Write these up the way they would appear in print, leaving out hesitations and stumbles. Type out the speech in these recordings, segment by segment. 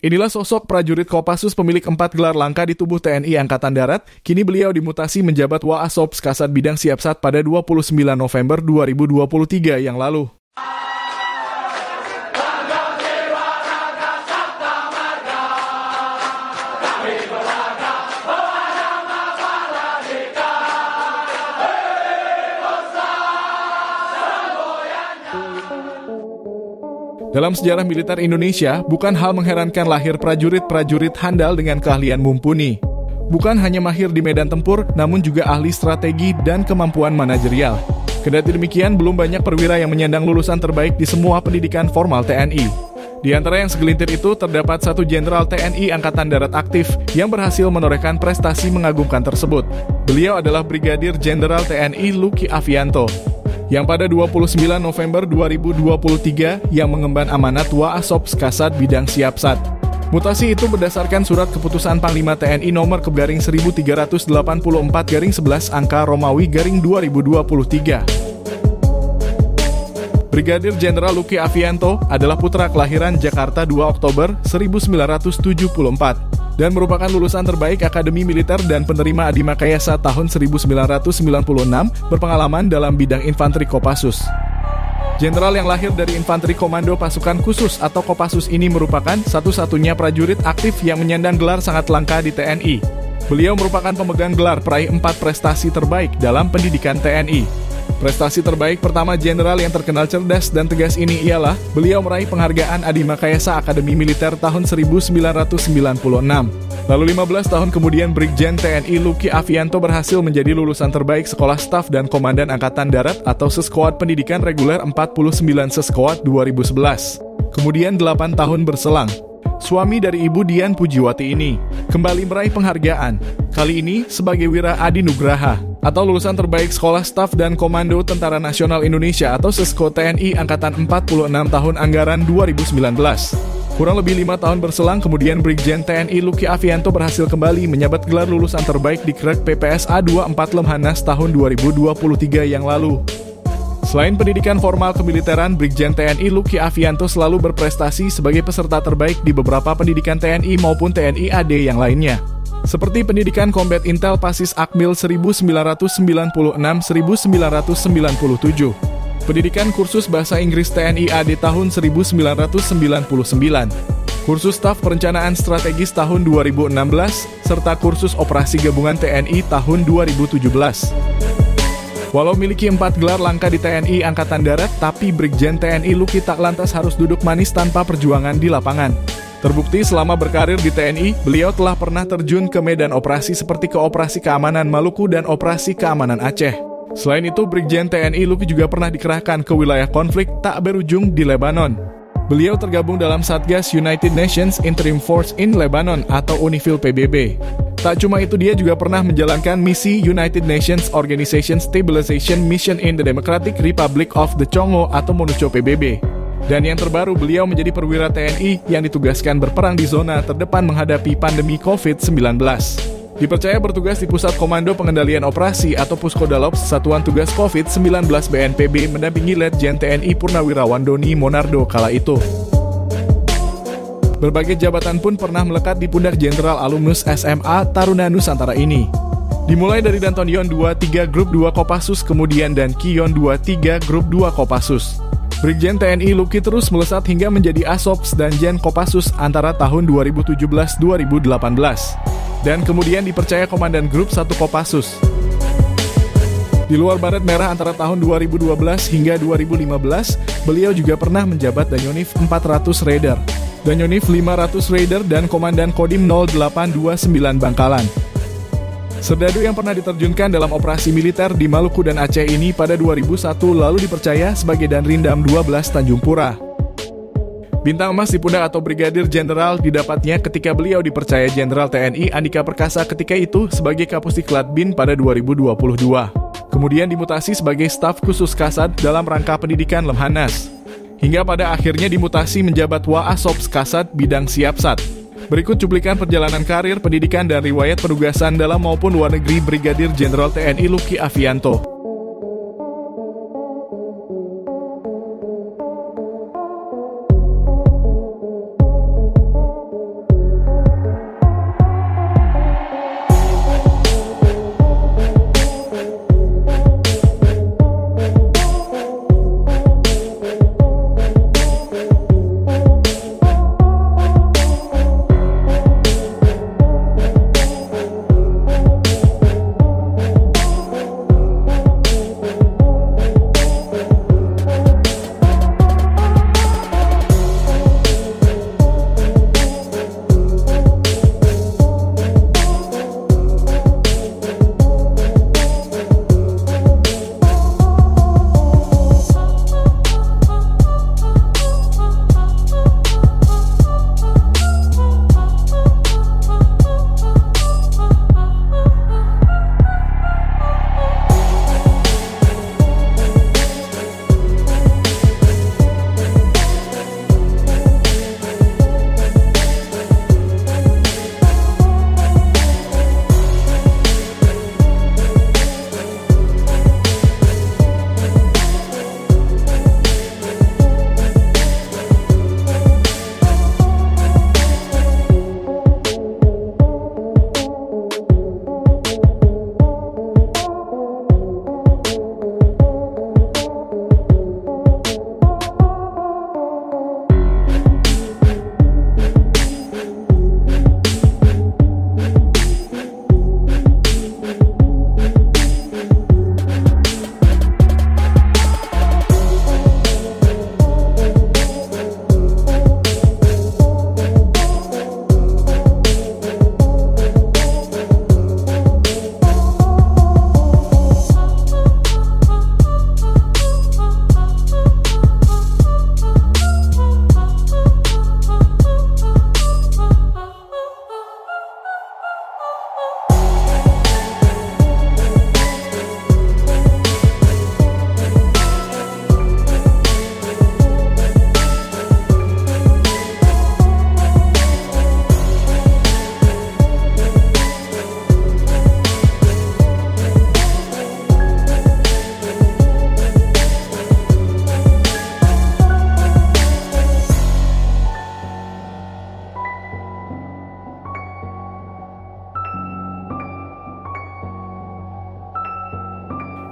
Inilah sosok prajurit Kopassus pemilik 4 gelar langka di tubuh TNI Angkatan Darat. Kini beliau dimutasi menjabat Waasops Kasat Bidang Siapsat pada 29 November 2023 yang lalu. Dalam sejarah militer Indonesia, bukan hal mengherankan lahir prajurit-prajurit handal dengan keahlian mumpuni. Bukan hanya mahir di medan tempur, namun juga ahli strategi dan kemampuan manajerial. Kendati demikian, belum banyak perwira yang menyandang lulusan terbaik di semua pendidikan formal TNI. Di antara yang segelintir itu, terdapat satu jenderal TNI Angkatan Darat aktif yang berhasil menorehkan prestasi mengagumkan tersebut. Beliau adalah Brigadir Jenderal TNI Luki Avianto, yang pada 29 November 2023 yang mengemban amanat Waasops Kasat Bidang Siapsat. Mutasi itu berdasarkan surat keputusan Panglima TNI nomor /1384/11 angka Romawi /2023. Brigadir Jenderal Luki Avianto adalah putra kelahiran Jakarta 2 Oktober 1974 dan merupakan lulusan terbaik Akademi Militer dan penerima Adimakayasa tahun 1996 berpengalaman dalam bidang infanteri Kopassus. Jenderal yang lahir dari Infanteri Komando Pasukan Khusus atau Kopassus ini merupakan satu-satunya prajurit aktif yang menyandang gelar sangat langka di TNI. Beliau merupakan pemegang gelar peraih 4 prestasi terbaik dalam pendidikan TNI. Prestasi terbaik pertama jenderal yang terkenal cerdas dan tegas ini ialah beliau meraih penghargaan Adimakayasa Akademi Militer tahun 1996. Lalu 15 tahun kemudian Brigjen TNI Luki Avianto berhasil menjadi lulusan terbaik Sekolah Staf dan Komandan Angkatan Darat atau Seskoad Pendidikan Reguler 49 Seskoad 2011. Kemudian 8 tahun berselang, suami dari Ibu Dian Pujiwati ini kembali meraih penghargaan, kali ini sebagai Wira Adi Nugraha atau lulusan terbaik Sekolah Staf dan Komando Tentara Nasional Indonesia atau Sesko TNI Angkatan 46 tahun anggaran 2019. Kurang lebih 5 tahun berselang kemudian Brigjen TNI Luki Avianto berhasil kembali menyabat gelar lulusan terbaik di Krek PPSA 24 Lemhanas tahun 2023 yang lalu. Selain pendidikan formal kemiliteran, Brigjen TNI Luki Avianto selalu berprestasi sebagai peserta terbaik di beberapa pendidikan TNI maupun TNI AD yang lainnya. Seperti pendidikan Combat Intel Pasis Akmil 1996-1997, pendidikan kursus bahasa Inggris TNI AD tahun 1999, kursus staf perencanaan strategis tahun 2016, serta kursus operasi gabungan TNI tahun 2017. Walau memiliki 4 gelar langka di TNI Angkatan Darat, tapi Brigjen TNI Luki tak lantas harus duduk manis tanpa perjuangan di lapangan. Terbukti selama berkarir di TNI, beliau telah pernah terjun ke medan operasi seperti ke Operasi Keamanan Maluku dan Operasi Keamanan Aceh. Selain itu, Brigjen TNI Luki juga pernah dikerahkan ke wilayah konflik tak berujung di Lebanon. Beliau tergabung dalam Satgas United Nations Interim Force in Lebanon atau UNIFIL PBB. Tak cuma itu, dia juga pernah menjalankan misi United Nations Organization Stabilization Mission in the Democratic Republic of the Congo atau MONUCO PBB. Dan yang terbaru, beliau menjadi perwira TNI yang ditugaskan berperang di zona terdepan menghadapi pandemi COVID-19. Dipercaya bertugas di Pusat Komando Pengendalian Operasi atau Puskodalops Satuan Tugas COVID-19 BNPB mendampingi Letjen TNI Purnawirawan Doni Monardo kala itu. Berbagai jabatan pun pernah melekat di pundak Jenderal alumnus SMA Taruna Nusantara ini. Dimulai dari Danton Yon 23 Grup 2 Kopassus, kemudian dan Kiyon 23 Grup 2 Kopassus. Brigjen TNI Luki terus melesat hingga menjadi Asops dan Jen Kopassus antara tahun 2017-2018. Dan kemudian dipercaya Komandan Grup 1 Kopassus. Di luar baret merah antara tahun 2012 hingga 2015, beliau juga pernah menjabat Danjonif 400 Raider, Danjonif 500 Raider, dan Komandan Kodim 0829 Bangkalan. Serdadu yang pernah diterjunkan dalam operasi militer di Maluku dan Aceh ini pada 2001 lalu dipercaya sebagai Danrindam 12 Tanjung Pura. Bintang emas di pundak atau Brigadir Jenderal didapatnya ketika beliau dipercaya Jenderal TNI Andika Perkasa ketika itu sebagai Kapusdiklat BIN pada 2022. Kemudian dimutasi sebagai staf khusus Kasat dalam rangka pendidikan Lemhanas. Hingga pada akhirnya dimutasi menjabat Waasops Kasat Bidang Siapsat. Berikut cuplikan perjalanan karir, pendidikan, dan riwayat penugasan dalam maupun luar negeri Brigadir Jenderal TNI Luki Avianto.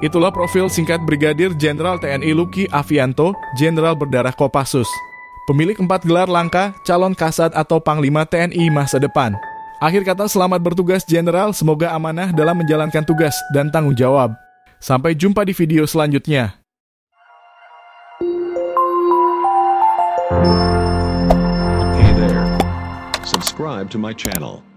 Itulah profil singkat Brigadir Jenderal TNI Luki Avianto, Jenderal berdarah Kopassus. Pemilik 4 gelar langka, calon kasat atau Panglima TNI masa depan. Akhir kata selamat bertugas Jenderal, semoga amanah dalam menjalankan tugas dan tanggung jawab. Sampai jumpa di video selanjutnya. Hey there. Subscribe to my channel.